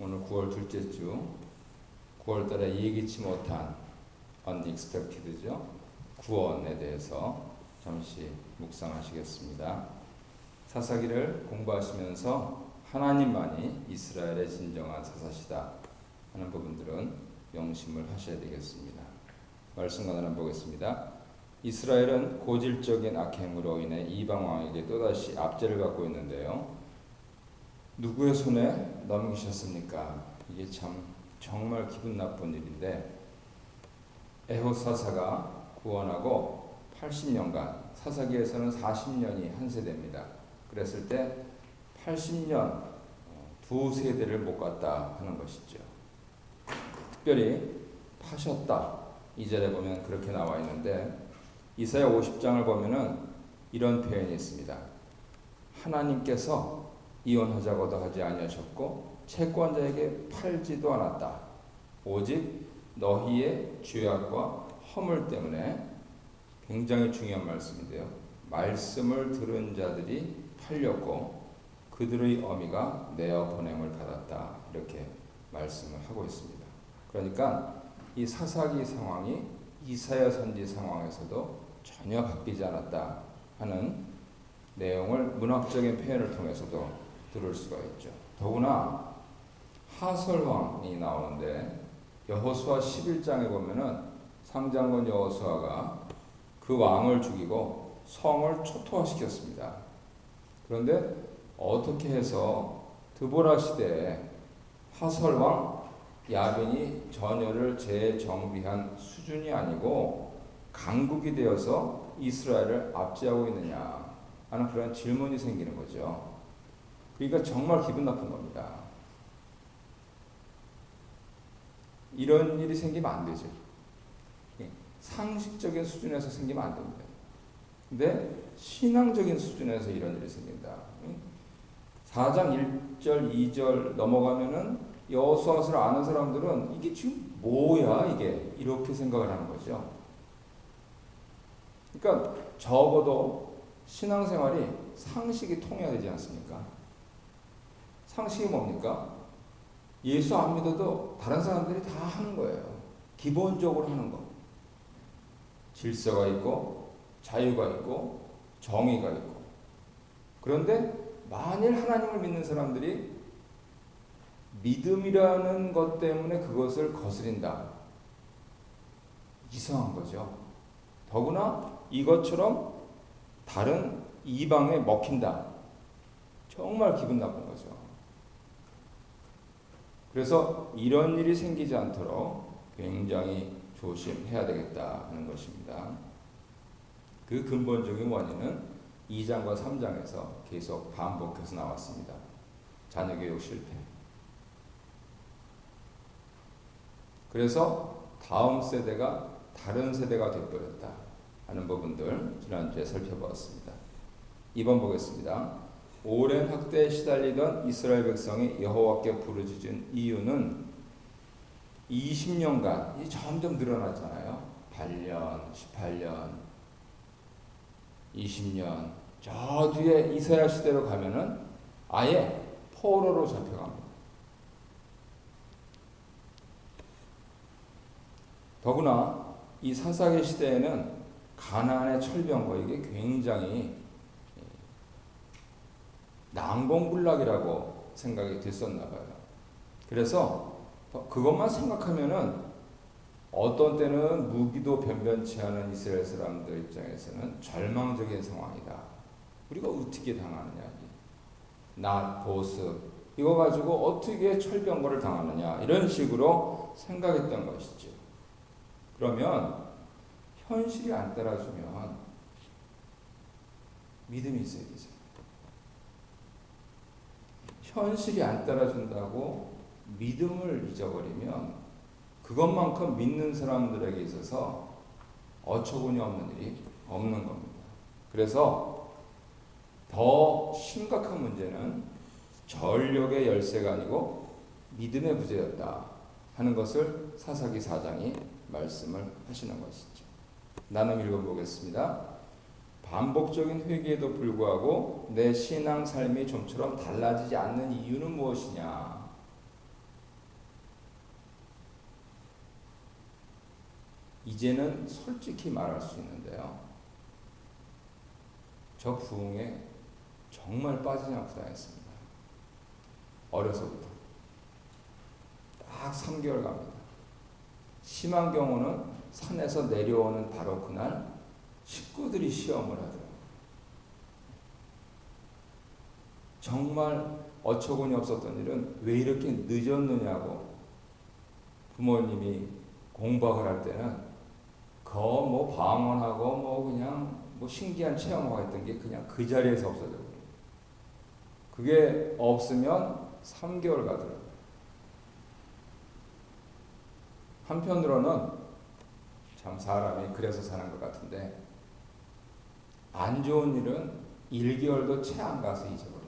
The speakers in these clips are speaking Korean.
오늘 9월 둘째 주, 9월 달에 예기치 못한 unexpected죠. 구원에 대해서 잠시 묵상하시겠습니다. 사사기를 공부하시면서 하나님만이 이스라엘의 진정한 사사시다 하는 부분들은 명심을 하셔야 되겠습니다. 말씀 하나 보겠습니다. 이스라엘은 고질적인 악행으로 인해 이방 왕에게 또다시 압제를 받고 있는데요. 누구의 손에 넘기셨습니까? 이게 참 정말 기분 나쁜 일인데, 에훗 사사가 구원하고 80년간, 사사기에서는 40년이 한 세대입니다. 그랬을 때 80년 두 세대를 못 갔다 하는 것이죠. 특별히 파셨다, 이 절에 보면 그렇게 나와 있는데, 이사야 50장을 보면은 이런 표현이 있습니다. 하나님께서 이혼하자고도 하지 아니하셨고 채권자에게 팔지도 않았다. 오직 너희의 죄악과 허물 때문에. 굉장히 중요한 말씀인데요. 말씀을 들은 자들이 팔렸고 그들의 어미가 내어 보냄을 받았다. 이렇게 말씀을 하고 있습니다. 그러니까 이 사사기 상황이 이사야 선지 상황에서도 전혀 바뀌지 않았다 하는 내용을 문학적인 표현을 통해서도 들을 수가 있죠. 더구나 하설왕이 나오는데 여호수아 11장에 보면은 상장군 여호수아가 그 왕을 죽이고 성을 초토화시켰습니다. 그런데 어떻게 해서 드보라 시대에 하설왕 야빈이 전열을 재정비한 수준이 아니고 강국이 되어서 이스라엘을 압제하고 있느냐 하는 그런 질문이 생기는 거죠. 그러니까 정말 기분 나쁜 겁니다. 이런 일이 생기면 안 되죠. 상식적인 수준에서 생기면 안 됩니다. 근데 신앙적인 수준에서 이런 일이 생긴다. 4장 1절 2절 넘어가면은 여호수아서를 아는 사람들은 이게 지금 뭐야 이게, 이렇게 생각을 하는 거죠. 그러니까 적어도 신앙생활이 상식이 통해야 되지 않습니까? 상식이 뭡니까? 예수 안 믿어도 다른 사람들이 다 하는 거예요. 기본적으로 하는 거. 질서가 있고 자유가 있고 정의가 있고. 그런데 만일 하나님을 믿는 사람들이 믿음이라는 것 때문에 그것을 거스린다. 이상한 거죠. 더구나 이것처럼 다른 이방에 먹힌다. 정말 기분 나쁜 거죠. 그래서 이런 일이 생기지 않도록 굉장히 조심해야 되겠다 하는 것입니다. 그 근본적인 원인은 2장과 3장에서 계속 반복해서 나왔습니다. 자녀교육 실패. 그래서 다음 세대가 다른 세대가 되어버렸다 하는 부분들 지난주에 살펴보았습니다. 2번 보겠습니다. 오랜 학대에 시달리던 이스라엘 백성이 여호와께 부르짖은 이유는 20년간 이 점점 늘어났잖아요. 8년, 18년, 20년. 저 뒤에 이사야 시대로 가면은 아예 포로로 잡혀갑니다. 더구나 이 사사기 시대에는 가나안의 철병거, 이게 굉장히 난공불락이라고 생각이 됐었나 봐요. 그래서 그것만 생각하면은 어떤 때는 무기도 변변치 않은 이스라엘 사람들 입장에서는 절망적인 상황이다. 우리가 어떻게 당하느냐, 나 보스 이거 가지고 어떻게 철병거를 당하느냐, 이런 식으로 생각했던 것이죠. 그러면 현실이 안 따라주면 믿음이 있어야 되죠. 현실이 안 따라준다고 믿음을 잊어버리면 그것만큼 믿는 사람들에게 있어서 어처구니 없는 일이 없는 겁니다. 그래서 더 심각한 문제는 전력의 열세가 아니고 믿음의 부재였다 하는 것을 사사기 4장이 말씀을 하시는 것이죠. 나눔 읽어보겠습니다. 반복적인 회개에도 불구하고 내 신앙 삶이 좀처럼 달라지지 않는 이유는 무엇이냐? 이제는 솔직히 말할 수 있는데요. 저 부흥에 정말 빠지지 않고 다녔습니다. 어려서부터. 딱 3개월 갑니다. 심한 경우는 산에서 내려오는 바로 그날 식구들이 시험을 하더라고요. 정말 어처구니 없었던 일은 왜 이렇게 늦었느냐고 부모님이 공박을 할 때는 뭐 방언하고 뭐 그냥 뭐 신기한 체험하고 했던 게 그냥 그 자리에서 없어져 버려요. 그게 없으면 3개월 가더라고요. 한편으로는 참 사람이 그래서 사는 것 같은데 안 좋은 일은 1개월도 채 안 가서 잊어버립니다.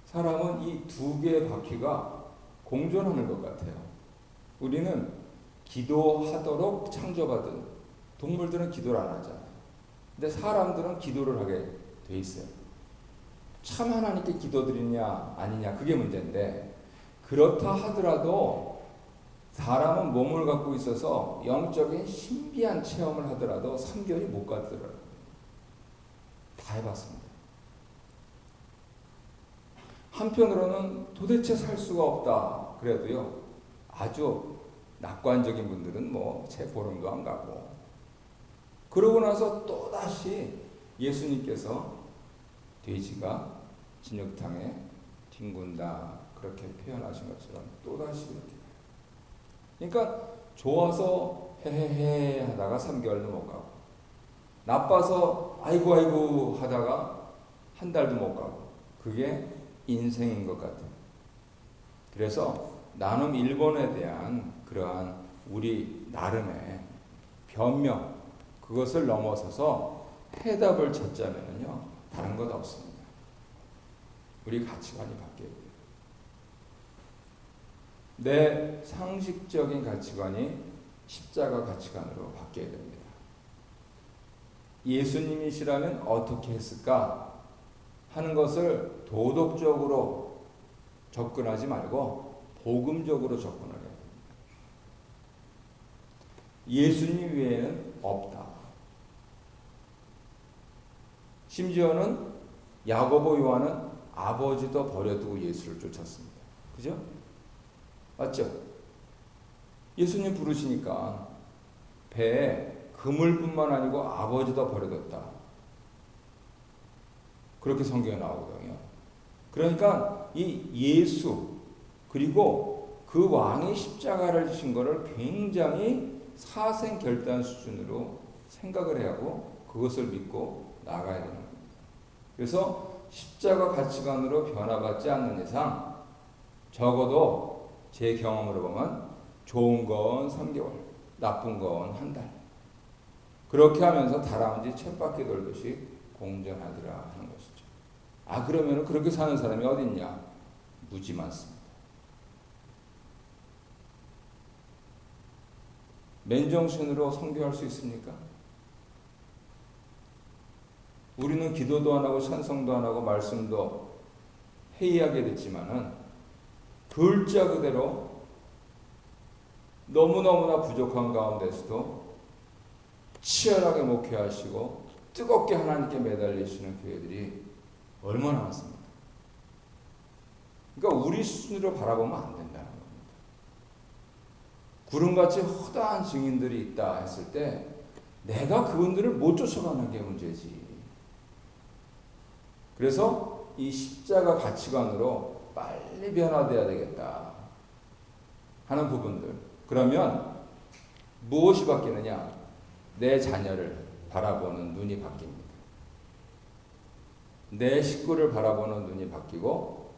사람은 이 두 개의 바퀴가 공존하는 것 같아요. 우리는 기도하도록 창조받은 동물들은 기도를 안 하잖아요. 근데 사람들은 기도를 하게 돼 있어요. 참 하나님께 기도드리냐 아니냐 그게 문제인데 그렇다 하더라도 사람은 몸을 갖고 있어서 영적인 신비한 체험을 하더라도 3개월이 못 가더라고요. 다 해봤습니다. 한편으로는 도대체 살 수가 없다 그래도요 아주 낙관적인 분들은 뭐 채 보름도 안 가고 그러고 나서 또다시 예수님께서 돼지가 진흙탕에 뒹군다 그렇게 표현하신 것처럼 또다시 그렇게 그러니까 좋아서 헤헤헤 하다가 3개월 넘어가고 나빠서 아이고 아이고 하다가 한 달도 못 가고 그게 인생인 것 같아요. 그래서 나눔 일본에 대한 그러한 우리 나름의 변명 그것을 넘어서서 해답을 찾자면요 다른 것 없습니다. 우리 가치관이 바뀌어야 돼요. 내 상식적인 가치관이 십자가 가치관으로 바뀌어야 됩니다. 예수님이시라면 어떻게 했을까 하는 것을 도덕적으로 접근하지 말고 복음적으로 접근을 해야 됩니다. 예수님 외에는 없다. 심지어는 야고보 요한은 아버지도 버려두고 예수를 쫓았습니다. 그죠? 맞죠? 예수님 부르시니까 배에 그물뿐만 아니고 아버지도 버려뒀다. 그렇게 성경에 나오거든요. 그러니까 이 예수 그리고 그 왕이 십자가를 지신 것을 굉장히 사생결단 수준으로 생각을 해야 하고 그것을 믿고 나가야 되는 겁니다. 그래서 십자가 가치관으로 변화받지 않는 이상 적어도 제 경험으로 보면 좋은 건 3개월, 나쁜 건 한 달. 그렇게 하면서 다람쥐 쳇바퀴 돌듯이 공전하더라 하는 것이죠. 아 그러면 그렇게 사는 사람이 어디 있냐? 무지 많습니다. 맨정신으로 선교할 수 있습니까? 우리는 기도도 안 하고 찬송도 안 하고 말씀도 회의하게 됐지만은 글자 그대로 너무너무나 부족한 가운데서도 치열하게 목회하시고 뜨겁게 하나님께 매달리시는 교회들이 얼마나 많습니까? 그러니까 우리 수준으로 바라보면 안 된다는 겁니다. 구름같이 허다한 증인들이 있다 했을 때 내가 그분들을 못 쫓아가는 게 문제지. 그래서 이 십자가 가치관으로 빨리 변화돼야 되겠다 하는 부분들. 그러면 무엇이 바뀌느냐? 내 자녀를 바라보는 눈이 바뀝니다. 내 식구를 바라보는 눈이 바뀌고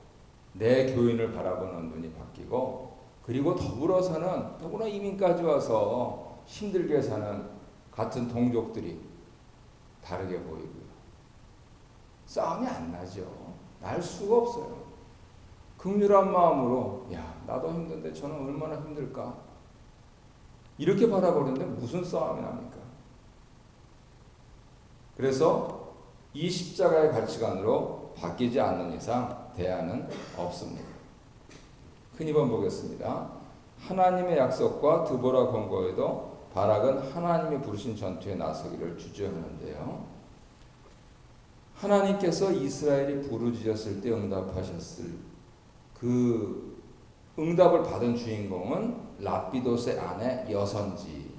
내 교인을 바라보는 눈이 바뀌고 그리고 더불어서는 더구나 이민까지 와서 힘들게 사는 같은 동족들이 다르게 보이고요. 싸움이 안 나죠. 날 수가 없어요. 긍휼한 마음으로 야 나도 힘든데 저는 얼마나 힘들까 이렇게 바라보는데 무슨 싸움이 납니까? 그래서 이 십자가의 가치관으로 바뀌지 않는 이상 대안은 없습니다. 큰 2번 보겠습니다. 하나님의 약속과 드보라 권고에도 바락은 하나님이 부르신 전투에 나서기를 주저하는데요. 하나님께서 이스라엘이 부르짖었을 때 응답하셨을 그 응답을 받은 주인공은 라피도스의 아내 여선지.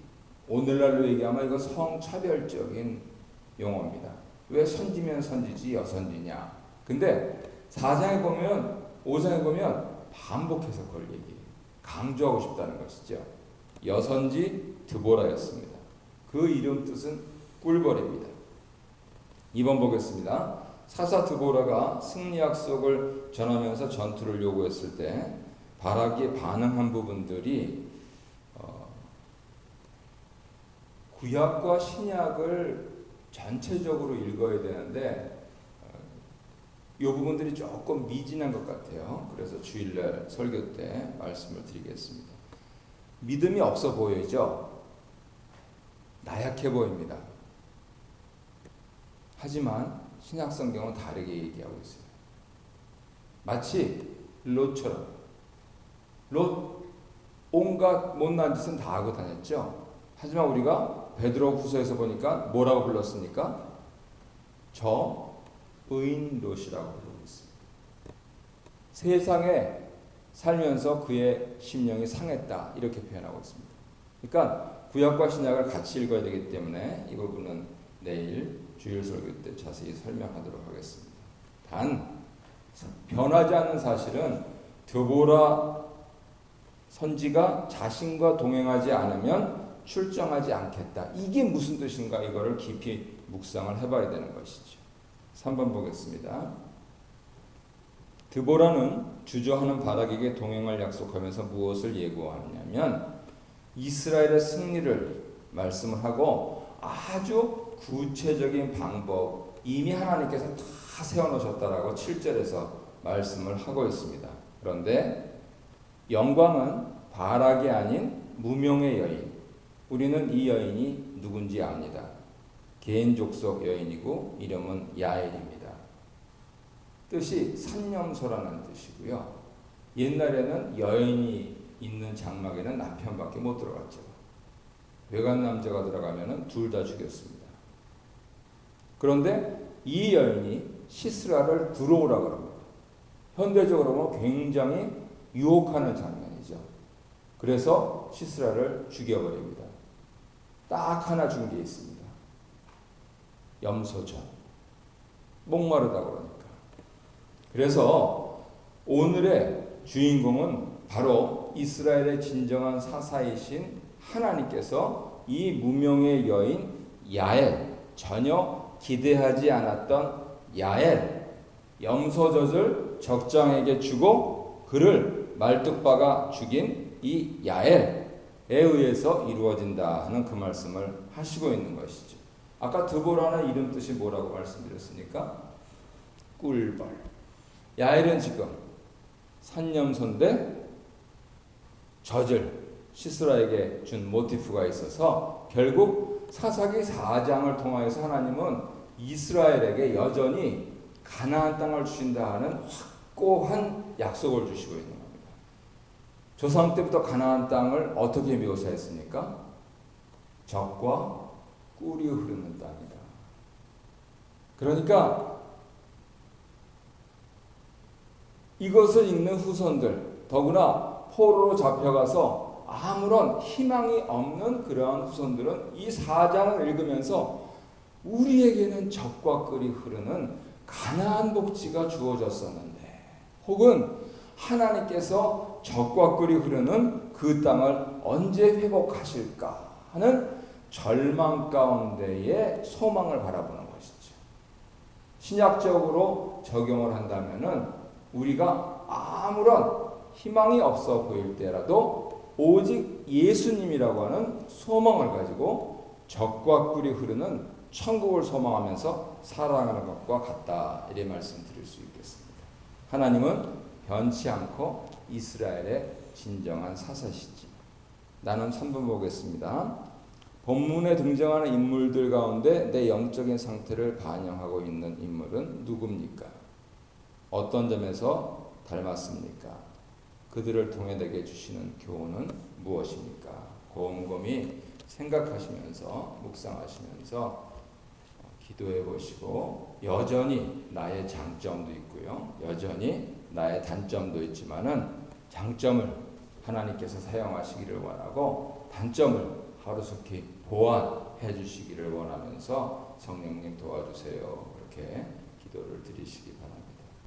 오늘날로 얘기하면 이거 성차별적인 용어입니다. 왜 선지면 선지지 여선지냐. 근데 4장에 보면 5장에 보면 반복해서 그걸 얘기해요. 강조하고 싶다는 것이죠. 여선지 드보라였습니다. 그 이름 뜻은 꿀벌입니다. 2번 보겠습니다. 사사 드보라가 승리 약속을 전하면서 전투를 요구했을 때 바락이 반응한 부분들이 구약과 신약을 전체적으로 읽어야 되는데 이 부분들이 조금 미진한 것 같아요. 그래서 주일날 설교 때 말씀을 드리겠습니다. 믿음이 없어 보이죠? 나약해 보입니다. 하지만 신약 성경은 다르게 얘기하고 있어요. 마치 롯처럼. 롯 온갖 못난 짓은 다 하고 다녔죠. 하지만 우리가 베드로 후서에서 보니까 뭐라고 불렀습니까? 저 의인 롯이라고 부르고 있습니다. 세상에 살면서 그의 심령이 상했다 이렇게 표현하고 있습니다. 그러니까 구약과 신약을 같이 읽어야 되기 때문에 이 부분은 내일 주일 설교 때 자세히 설명하도록 하겠습니다. 단 변하지 않는 사실은 드보라 선지가 자신과 동행하지 않으면 출정하지 않겠다. 이게 무슨 뜻인가 이거를 깊이 묵상을 해봐야 되는 것이죠. 3번 보겠습니다. 드보라는 주저하는 바락에게 동행을 약속하면서 무엇을 예고하냐면 이스라엘의 승리를 말씀을 하고 아주 구체적인 방법 이미 하나님께서 다 세워놓으셨다라고 7절에서 말씀을 하고 있습니다. 그런데 영광은 바락이 아닌 무명의 여인. 우리는 이 여인이 누군지 압니다. 개인 족속 여인이고 이름은 야엘입니다. 뜻이 산념소라는 뜻이고요. 옛날에는 여인이 있는 장막에는 남편밖에 못 들어갔죠. 외간 남자가 들어가면 둘 다 죽였습니다. 그런데 이 여인이 시스라를 들어오라 그럽니다. 현대적으로 보면 굉장히 유혹하는 장면이죠. 그래서 시스라를 죽여버립니다. 딱 하나 준 게 있습니다. 염소전. 목마르다 그러니까. 그래서 오늘의 주인공은 바로 이스라엘의 진정한 사사이신 하나님께서 이 무명의 여인 야엘, 전혀 기대하지 않았던 야엘, 염소젖을 적장에게 주고 그를 말뚝박아 죽인 이 야엘에 의해서 이루어진다 하는 그 말씀을 하시고 있는 것이죠. 아까 드보라는 이름 뜻이 뭐라고 말씀드렸습니까? 꿀벌. 야엘은 지금 산념소인데 젖을 시스라에게 준 모티프가 있어서 결국 사사기 4장을 통하여서 하나님은 이스라엘에게 여전히 가나안 땅을 주신다 하는 확고한 약속을 주시고 있는 겁니다. 조상 때부터 가나안 땅을 어떻게 묘사했습니까? 젖과 꿀이 흐르는 땅이다. 그러니까 이것을 읽는 후손들, 더구나 포로로 잡혀가서 아무런 희망이 없는 그러한 후손들은 이 4장을 읽으면서 우리에게는 젖과 꿀이 흐르는 가나안 복지가 주어졌었는데, 혹은 하나님께서 젖과 꿀이 흐르는 그 땅을 언제 회복하실까 하는 절망 가운데의 소망을 바라보는 것이죠. 신약적으로 적용을 한다면은 우리가 아무런 희망이 없어 보일 때라도 오직 예수님이라고 하는 소망을 가지고 젖과 꿀이 흐르는 천국을 소망하면서 살아가는 것과 같다. 이렇게 말씀드릴 수 있겠습니다. 하나님은 변치 않고 이스라엘의 진정한 사사시지. 나는 3번 보겠습니다. 본문에 등장하는 인물들 가운데 내 영적인 상태를 반영하고 있는 인물은 누굽니까? 어떤 점에서 닮았습니까? 그들을 통해 내게 주시는 교훈은 무엇입니까? 곰곰이 생각하시면서 묵상하시면서 기도해 보시고 여전히 나의 장점도 있고요. 여전히 나의 단점도 있지만은 장점을 하나님께서 사용하시기를 원하고 단점을 하루속히 보완해 주시기를 원하면서 성령님 도와주세요. 그렇게 기도를 드리시기 바랍니다.